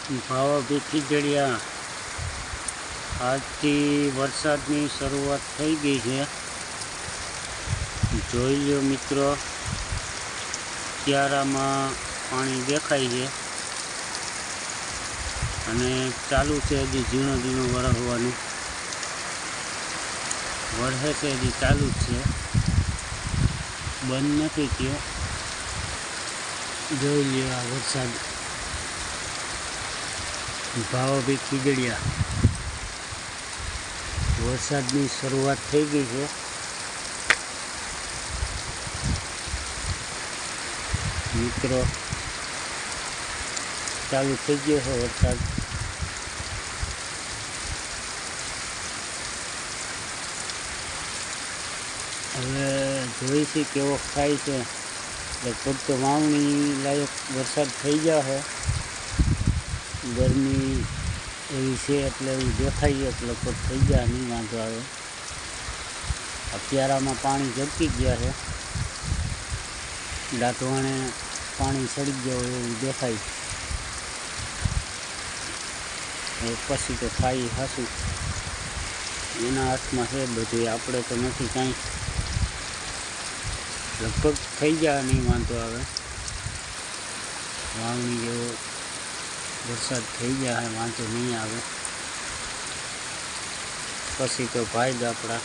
ભાવાભી ખીજડીયા આજથી વરસાદની શરૂઆત થઈ ગઈ છે। જોઈ લ્યો મિત્રો, ક્યારામાં પાણી દેખાય છે અને ચાલુ છે હજી ઝીણો ઝીણો વરસવાનું વરસે છે, હજી ચાલુ જ છે, બંધ નથી થયો। જોઈ લ્યો આ વરસાદ ભાવાભી ખીજડીયા વરસાદની શરૂઆત થઈ ગઈ છે। મિત્રો ચાલુ થઈ ગયો છે વરસાદ। હવે જોઈશી કેવો થાય છે। લગભગ તો વાવણી લાયક વરસાદ થઈ ગયા છે। ગરમી એવી છે એટલે એવું દેખાય છે, લગભગ થઈ ગયા, નહીં વાંધો આવે। આ ક્યારામાં પાણી ઝબકી ગયા છે, દાંતવાણે પાણી સડી ગયું એવું દેખાય। હવે પછી તો થાય હાસું, એના હાથમાં છે બધું, આપણે તો નથી કાંઈ। લગભગ થઈ ગયા, નહીં વાંધો આવે। વાવણી જેવો વરસાદ થઈ ગયા, વાંધો નહીં આવે। પછી તો ભાઈ જ આપણા।